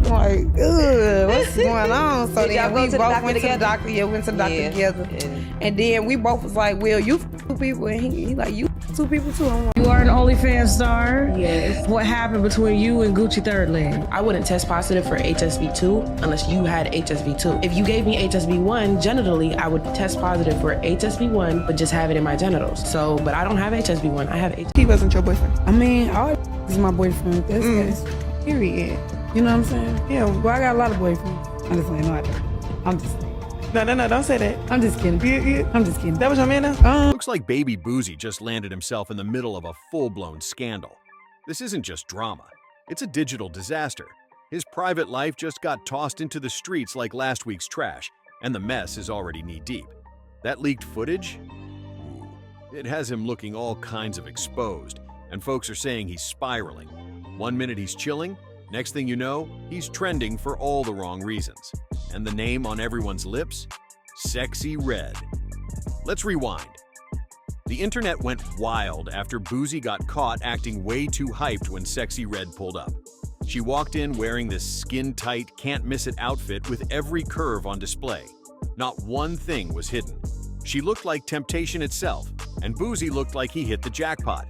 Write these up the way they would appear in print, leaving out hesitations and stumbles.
I'm like, ugh, what's going on? So Did y'all then go we to the both doctor went to the together? doctor. Yeah, went to the doctor together. Yeah. And then we both was like, well, you two people. And he like, you two people too. I'm like, You are an OnlyFans star. Yes. What happened between you and Gucci Third Leg? I wouldn't test positive for HSV2 unless you had HSV2. If you gave me HSV1 genitally, I would test positive for HSV1, but just have it in my genitals. So, but I don't have HSV1. I have HSV. he wasn't your boyfriend. I mean, all is my boyfriend. That's period. You know what I'm saying? Yeah, well, I got a lot of boyfriends. I'm just saying, no, I don't. I'm just No, don't say that. I'm just kidding. I'm just kidding. That was your man now? Looks like baby Boosie just landed himself in the middle of a full-blown scandal. This isn't just drama. It's a digital disaster. His private life just got tossed into the streets like last week's trash, and the mess is already knee-deep. That leaked footage? Ooh, it has him looking all kinds of exposed, and folks are saying he's spiraling. One minute he's chilling, next thing you know, he's trending for all the wrong reasons. And the name on everyone's lips? Sexyy Red. Let's rewind. The internet went wild after Boosie got caught acting way too hyped when Sexyy Red pulled up. She walked in wearing this skin-tight, can't-miss-it outfit with every curve on display. Not one thing was hidden. She looked like temptation itself, and Boosie looked like he hit the jackpot.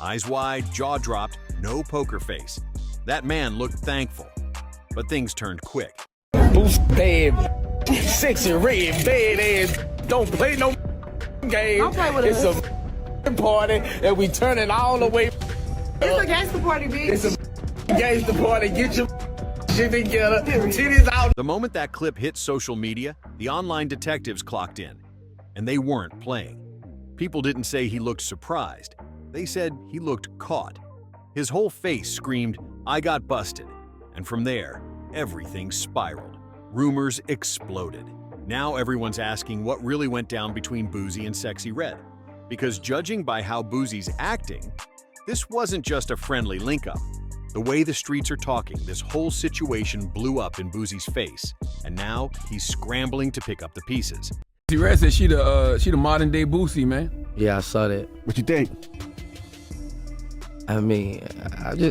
Eyes wide, jaw dropped, no poker face. That man looked thankful. But things turned quick. Boost bad, Sexyy Red, bad ass. Don't play no game. Don't play with it's us. a party, and we turn it all the way. It's a gangster party, bitch. It's a gangster party. Get your shit together. Titties out. The moment that clip hit social media, the online detectives clocked in. And they weren't playing. People didn't say he looked surprised. They said he looked caught. His whole face screamed, "I got busted." And from there, everything spiraled. Rumors exploded. Now everyone's asking what really went down between Boosie and Sexyy Red. Because judging by how Boosie's acting, this wasn't just a friendly link-up. The way the streets are talking, this whole situation blew up in Boosie's face, and now he's scrambling to pick up the pieces. Sexyy Red said she the modern day Boosie, man. Yeah, I saw that. What you think? I mean,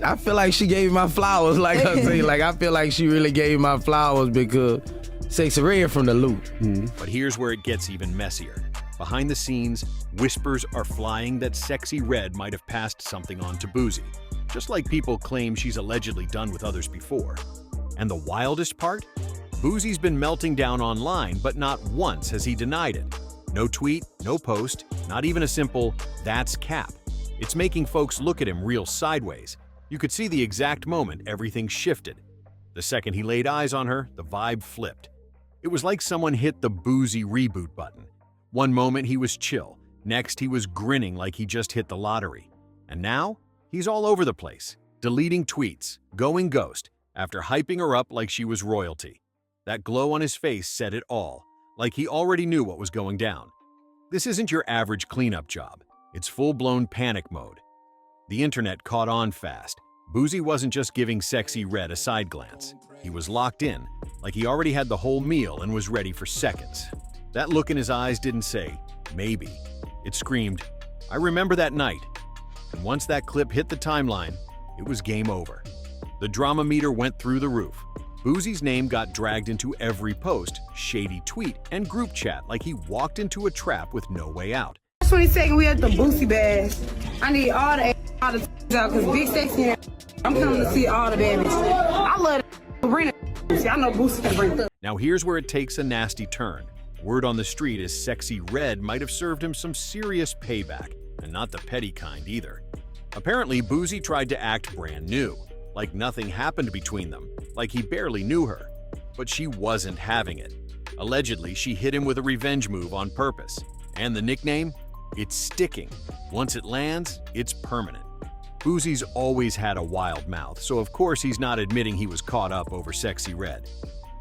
I feel like she gave me my flowers, like I say. Like, I feel like she really gave me my flowers because Sexyy Red from the loop. But here's where it gets even messier. Behind the scenes, whispers are flying that Sexyy Red might have passed something on to Boosie, just like people claim she's allegedly done with others before. And the wildest part? Boosie's been melting down online, but not once has he denied it. No tweet, no post, not even a simple, "that's cap." It's making folks look at him real sideways. You could see the exact moment everything shifted. The second he laid eyes on her, the vibe flipped. It was like someone hit the Boosie reboot button. One moment he was chill, next he was grinning like he just hit the lottery. And now, he's all over the place, deleting tweets, going ghost, after hyping her up like she was royalty. That glow on his face said it all, like he already knew what was going down. This isn't your average cleanup job. It's full-blown panic mode. The internet caught on fast. Boosie wasn't just giving Sexyy Red a side glance. He was locked in, like he already had the whole meal and was ready for seconds. That look in his eyes didn't say, maybe. It screamed, "I remember that night." And once that clip hit the timeline, it was game over. The drama meter went through the roof. Boosie's name got dragged into every post, shady tweet, and group chat like he walked into a trap with no way out. 22nd, we at the Boosie Bash. I need all the out because Big Sexy. I'm coming to see all the bad bitches. I love the bring it. I know Boosie can bring it. Now here's where it takes a nasty turn. Word on the street is Sexyy Red might have served him some serious payback, and not the petty kind either. Apparently, Boosie tried to act brand new, like nothing happened between them, like he barely knew her. But she wasn't having it. Allegedly, she hit him with a revenge move on purpose. And the nickname? It's sticking. Once it lands, it's permanent. Boosie's always had a wild mouth, so of course he's not admitting he was caught up over Sexyy Red.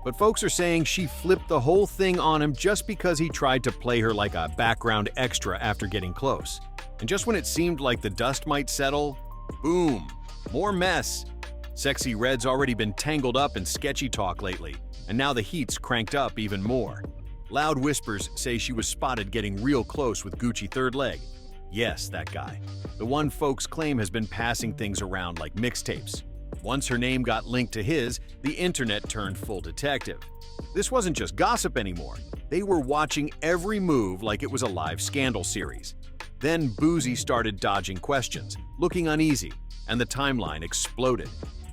But folks are saying she flipped the whole thing on him just because he tried to play her like a background extra after getting close. And just when it seemed like the dust might settle, boom, more mess. Sexyy Red's already been tangled up in sketchy talk lately, and now the heat's cranked up even more. Loud whispers say she was spotted getting real close with Gucci Third Leg. Yes, that guy. The one folks claim has been passing things around like mixtapes. Once her name got linked to his, the internet turned full detective. This wasn't just gossip anymore. They were watching every move like it was a live scandal series. Then Boosie started dodging questions, looking uneasy, and the timeline exploded.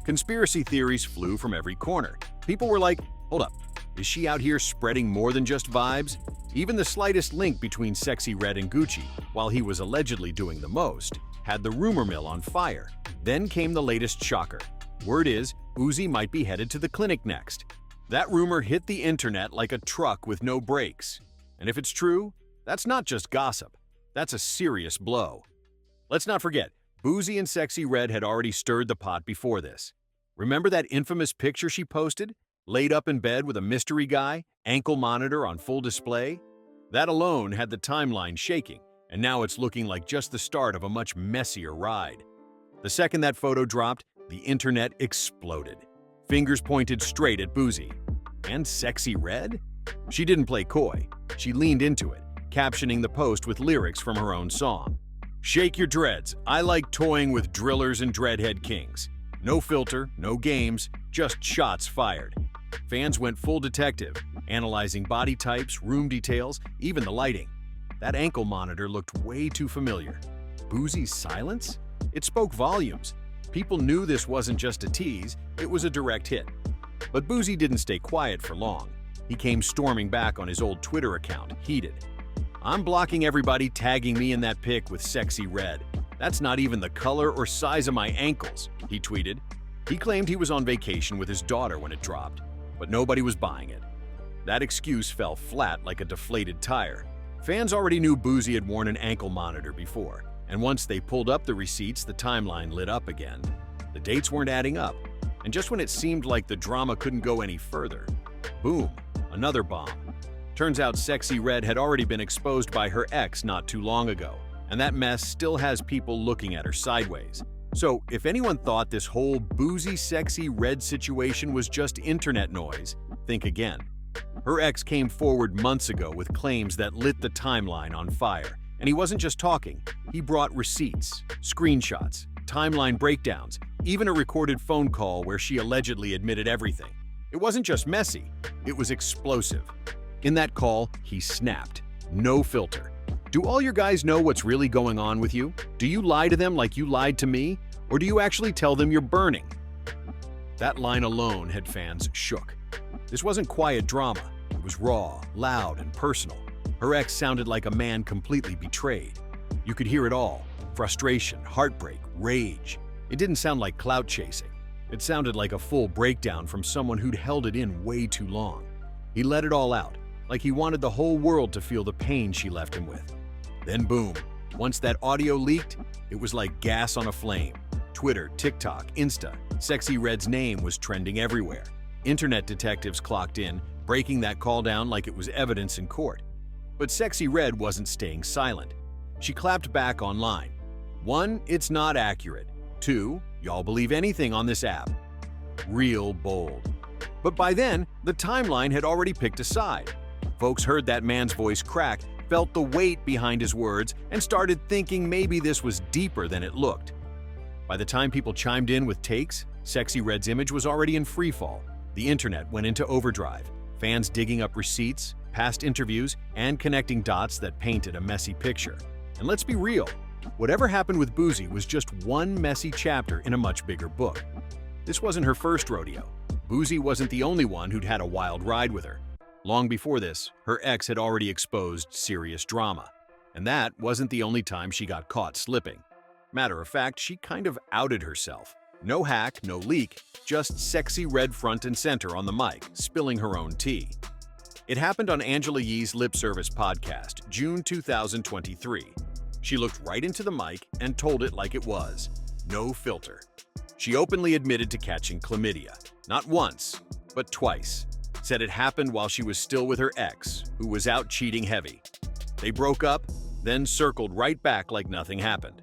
Conspiracy theories flew from every corner. People were like, hold up, is she out here spreading more than just vibes? Even the slightest link between Sexyy Red and Gucci, while he was allegedly doing the most, had the rumor mill on fire. Then came the latest shocker. Word is, Uzi might be headed to the clinic next. That rumor hit the internet like a truck with no brakes. And if it's true, that's not just gossip. That's a serious blow. Let's not forget, Boosie and Sexyy Red had already stirred the pot before this. Remember that infamous picture she posted? Laid up in bed with a mystery guy, ankle monitor on full display? That alone had the timeline shaking, and now it's looking like just the start of a much messier ride. The second that photo dropped, the internet exploded. Fingers pointed straight at Boosie. And Sexyy Red? She didn't play coy. She leaned into it, captioning the post with lyrics from her own song. Shake your dreads. I like toying with drillers and dreadhead kings. No filter, no games, just shots fired. Fans went full detective, analyzing body types, room details, even the lighting. That ankle monitor looked way too familiar. Boosie's silence? It spoke volumes. People knew this wasn't just a tease, it was a direct hit. But Boosie didn't stay quiet for long. He came storming back on his old Twitter account, heated. I'm blocking everybody tagging me in that pic with Sexyy Red. That's not even the color or size of my ankles, he tweeted. He claimed he was on vacation with his daughter when it dropped, but nobody was buying it. That excuse fell flat like a deflated tire. Fans already knew Boosie had worn an ankle monitor before, and once they pulled up the receipts, the timeline lit up again. The dates weren't adding up, and just when it seemed like the drama couldn't go any further, boom, another bomb. Turns out Sexyy Red had already been exposed by her ex not too long ago, and that mess still has people looking at her sideways. So if anyone thought this whole Boosie Sexyy Red situation was just internet noise, think again. Her ex came forward months ago with claims that lit the timeline on fire. And he wasn't just talking, he brought receipts, screenshots, timeline breakdowns, even a recorded phone call where she allegedly admitted everything. It wasn't just messy, it was explosive. In that call, he snapped. No filter. Do all your guys know what's really going on with you? Do you lie to them like you lied to me? Or do you actually tell them you're burning? That line alone had fans shook. This wasn't quiet drama. It was raw, loud, and personal. Her ex sounded like a man completely betrayed. You could hear it all. Frustration, heartbreak, rage. It didn't sound like clout chasing. It sounded like a full breakdown from someone who'd held it in way too long. He let it all out, like he wanted the whole world to feel the pain she left him with. Then boom, once that audio leaked, it was like gas on a flame. Twitter, TikTok, Insta, Sexyy Red's name was trending everywhere. Internet detectives clocked in, breaking that call down like it was evidence in court. But Sexyy Red wasn't staying silent. She clapped back online. 1, it's not accurate. 2, y'all believe anything on this app. Real bold. But by then, the timeline had already picked a side. Folks heard that man's voice crack, felt the weight behind his words, and started thinking maybe this was deeper than it looked. By the time people chimed in with takes, Sexyy Red's image was already in freefall. The internet went into overdrive, fans digging up receipts, past interviews, and connecting dots that painted a messy picture. And let's be real, whatever happened with Boosie was just one messy chapter in a much bigger book. This wasn't her first rodeo. Boosie wasn't the only one who'd had a wild ride with her. Long before this, her ex had already exposed serious drama. And that wasn't the only time she got caught slipping. Matter of fact, she kind of outed herself. No hack, no leak, just Sexyy Red front and center on the mic, spilling her own tea. It happened on Angela Yee's Lip Service podcast, June 2023. She looked right into the mic and told it like it was. No filter. She openly admitted to catching chlamydia. Not once, but twice. Said it happened while she was still with her ex, who was out cheating heavy. They broke up, then circled right back like nothing happened.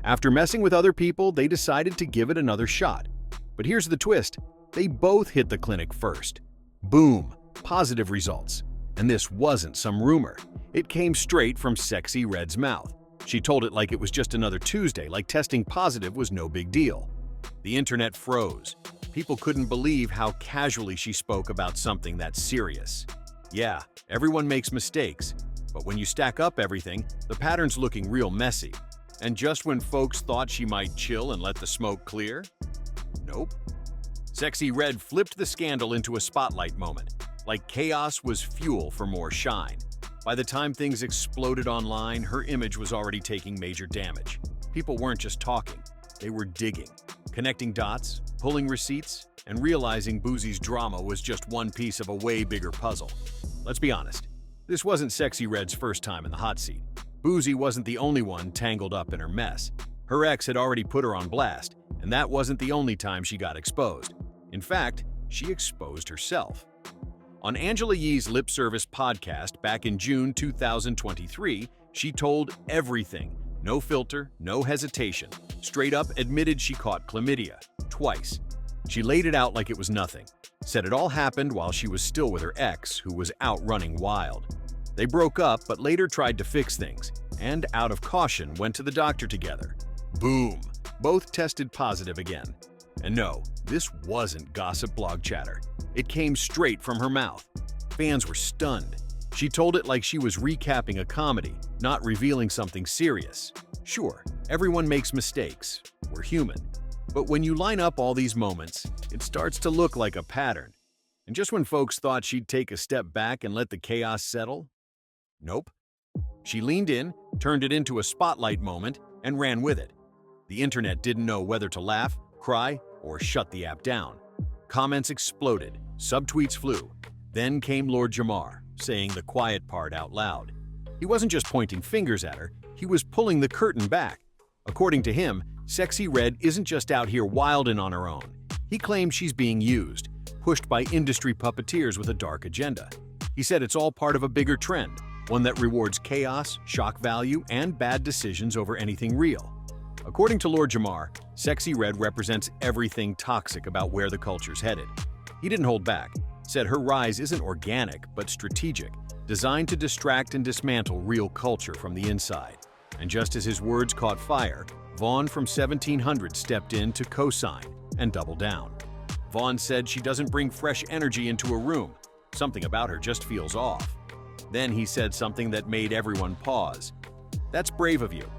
After messing with other people, they decided to give it another shot. But here's the twist. They both hit the clinic first. Boom, positive results. And this wasn't some rumor. It came straight from Sexyy Red's mouth. She told it like it was just another Tuesday, like testing positive was no big deal. The internet froze. People couldn't believe how casually she spoke about something that's serious. Yeah, everyone makes mistakes, but when you stack up everything, the pattern's looking real messy. And just when folks thought she might chill and let the smoke clear? Nope. Sexyy Red flipped the scandal into a spotlight moment, like chaos was fuel for more shine. By the time things exploded online, her image was already taking major damage. People weren't just talking, they were digging, connecting dots, pulling receipts, and realizing Boosie's drama was just one piece of a way bigger puzzle. Let's be honest, this wasn't Sexyy Red's first time in the hot seat. Boosie wasn't the only one tangled up in her mess. Her ex had already put her on blast, and that wasn't the only time she got exposed. In fact, she exposed herself. On Angela Yee's Lip Service podcast back in June 2023, she told everything. No filter, no hesitation. Straight up admitted she caught chlamydia, twice. She laid it out like it was nothing. Said it all happened while she was still with her ex, who was out running wild. They broke up, but later tried to fix things, and out of caution went to the doctor together. Boom! Both tested positive again. And no, this wasn't gossip blog chatter. It came straight from her mouth. Fans were stunned. She told it like she was recapping a comedy, not revealing something serious. Sure, everyone makes mistakes. We're human. But when you line up all these moments, it starts to look like a pattern. And just when folks thought she'd take a step back and let the chaos settle, nope. She leaned in, turned it into a spotlight moment, and ran with it. The internet didn't know whether to laugh, cry, or shut the app down. Comments exploded, subtweets flew. Then came Lord Jamar, saying the quiet part out loud. He wasn't just pointing fingers at her, he was pulling the curtain back. According to him, Sexyy Red isn't just out here wildin' on her own. He claims she's being used, pushed by industry puppeteers with a dark agenda. He said it's all part of a bigger trend, one that rewards chaos, shock value, and bad decisions over anything real. According to Lord Jamar, Sexyy Red represents everything toxic about where the culture's headed. He didn't hold back, said her rise isn't organic but strategic, designed to distract and dismantle real culture from the inside. And just as his words caught fire, Vaughn from 1700 stepped in to co-sign and double down. Vaughn said she doesn't bring fresh energy into a room. Something about her just feels off. Then he said something that made everyone pause. That's brave of you.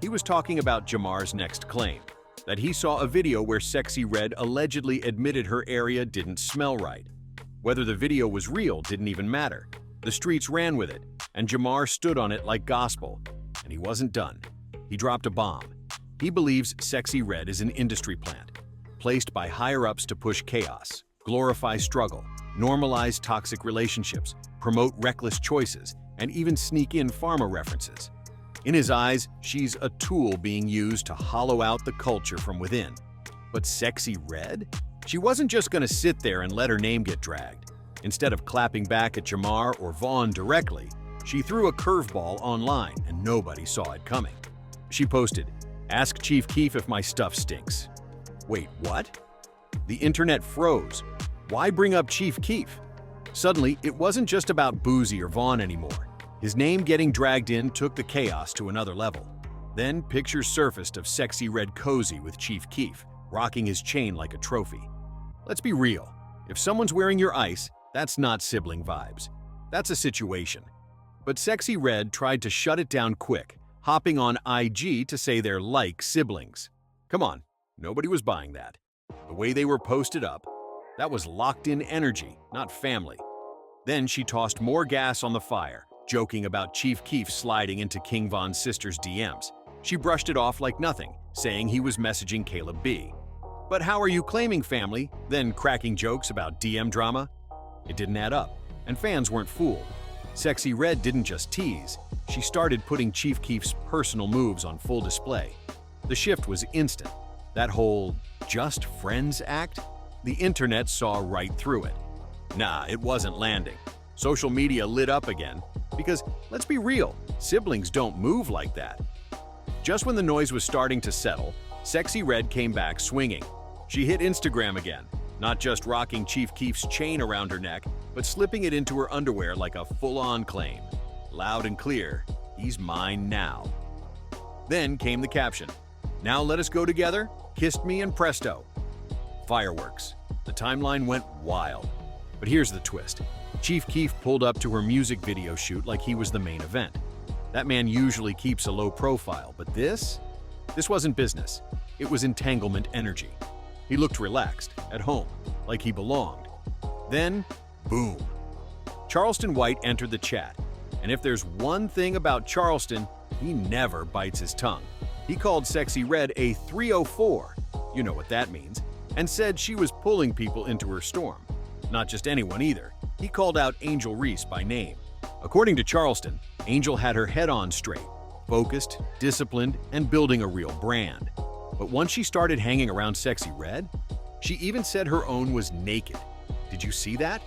He was talking about Jamar's next claim, that he saw a video where Sexyy Red allegedly admitted her area didn't smell right. Whether the video was real didn't even matter. The streets ran with it, and Jamar stood on it like gospel. And he wasn't done. He dropped a bomb. He believes Sexyy Red is an industry plant, placed by higher-ups to push chaos, glorify struggle, normalize toxic relationships, promote reckless choices, and even sneak in pharma references. In his eyes, she's a tool being used to hollow out the culture from within. But Sexyy Red? She wasn't just going to sit there and let her name get dragged. Instead of clapping back at Jamar or Vaughn directly, she threw a curveball online and nobody saw it coming. She posted, "Ask Chief Keef if my stuff stinks." Wait, what? The internet froze. Why bring up Chief Keef? Suddenly, it wasn't just about Boosie or Vaughn anymore. His name getting dragged in took the chaos to another level. Then pictures surfaced of Sexyy Red cozy with Chief Keef, rocking his chain like a trophy. Let's be real. If someone's wearing your ice, that's not sibling vibes. That's a situation. But Sexyy Red tried to shut it down quick, hopping on IG to say they're like siblings. Come on, nobody was buying that. The way they were posted up, that was locked-in energy, not family. Then she tossed more gas on the fire, joking about Chief Keef sliding into King Von's sister's DMs. She brushed it off like nothing, saying he was messaging Caleb B. But how are you claiming family, then cracking jokes about DM drama? It didn't add up, and fans weren't fooled. Sexyy Red didn't just tease, she started putting Chief Keef's personal moves on full display. The shift was instant. That whole just friends act? The internet saw right through it. Nah, it wasn't landing. Social media lit up again, because let's be real, siblings don't move like that. Just when the noise was starting to settle, Sexyy Red came back swinging. She hit Instagram again, not just rocking Chief Keef's chain around her neck, but slipping it into her underwear like a full-on claim. Loud and clear, he's mine now. Then came the caption, "Now let us go together?" kissed me, and presto, fireworks. The timeline went wild. But here's the twist. Chief Keef pulled up to her music video shoot like he was the main event. That man usually keeps a low profile, but this wasn't business. It was entanglement energy. He looked relaxed, at home, like he belonged. Then, boom. Charleston White entered the chat. And if there's one thing about Charleston, he never bites his tongue. He called Sexyy Red a 304, you know what that means, and said she was pulling people into her storm. Not just anyone either. He called out Angel Reese by name. According to Charleston, Angel had her head on straight, focused, disciplined, and building a real brand. But once she started hanging around Sexyy Red, she even said her own was naked. Did you see that?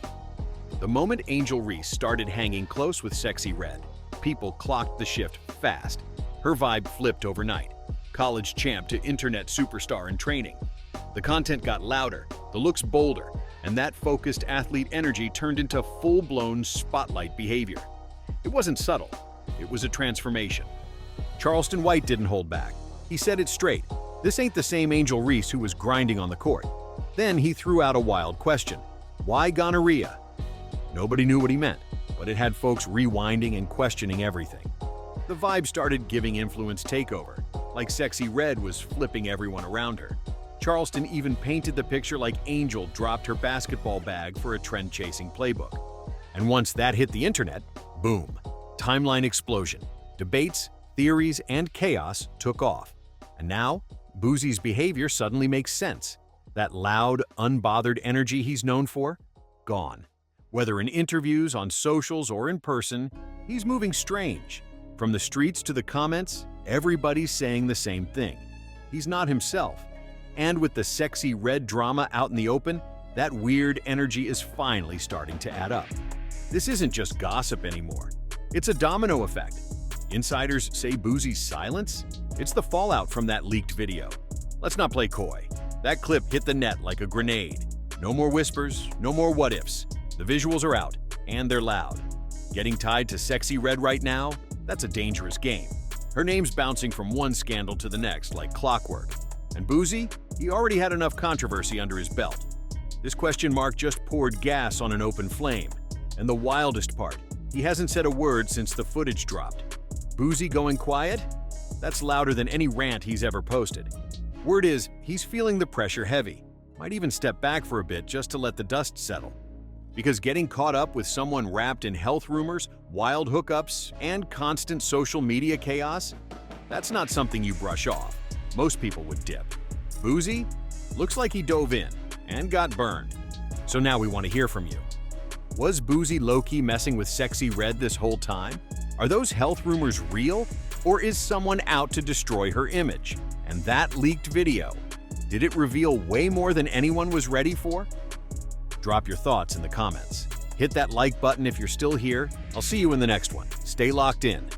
The moment Angel Reese started hanging close with Sexyy Red, people clocked the shift fast. Her vibe flipped overnight. College champ to internet superstar in training. The content got louder, the looks bolder, and that focused athlete energy turned into full-blown spotlight behavior. It wasn't subtle. It was a transformation. Charleston White didn't hold back. He said it straight. This ain't the same Angel Reese who was grinding on the court. Then he threw out a wild question. Why gonorrhea? Nobody knew what he meant, but it had folks rewinding and questioning everything. The vibe started giving influence takeover, like Sexyy Red was flipping everyone around her. Charleston even painted the picture like Angel dropped her basketball bag for a trend-chasing playbook. And once that hit the internet, boom, timeline explosion. Debates, theories, and chaos took off. And now, Boosie's behavior suddenly makes sense. That loud, unbothered energy he's known for, gone. Whether in interviews, on socials, or in person, he's moving strange. From the streets to the comments, everybody's saying the same thing. He's not himself. And with the Sexyy Red drama out in the open, that weird energy is finally starting to add up. This isn't just gossip anymore. It's a domino effect. Insiders say Boosie's silence? It's the fallout from that leaked video. Let's not play coy. That clip hit the net like a grenade. No more whispers, no more what-ifs. The visuals are out, and they're loud. Getting tied to Sexyy Red right now? That's a dangerous game. Her name's bouncing from one scandal to the next like clockwork. And Boosie? He already had enough controversy under his belt. This question mark just poured gas on an open flame. And the wildest part, he hasn't said a word since the footage dropped. Boosie going quiet? That's louder than any rant he's ever posted. Word is, he's feeling the pressure heavy. Might even step back for a bit just to let the dust settle. Because getting caught up with someone wrapped in health rumors, wild hookups, and constant social media chaos, that's not something you brush off. Most people would dip. Boosie? Looks like he dove in and got burned. So now we want to hear from you. Was Boosie low-key messing with Sexyy Red this whole time? Are those health rumors real? Or is someone out to destroy her image? And that leaked video, did it reveal way more than anyone was ready for? Drop your thoughts in the comments. Hit that like button if you're still here. I'll see you in the next one. Stay locked in.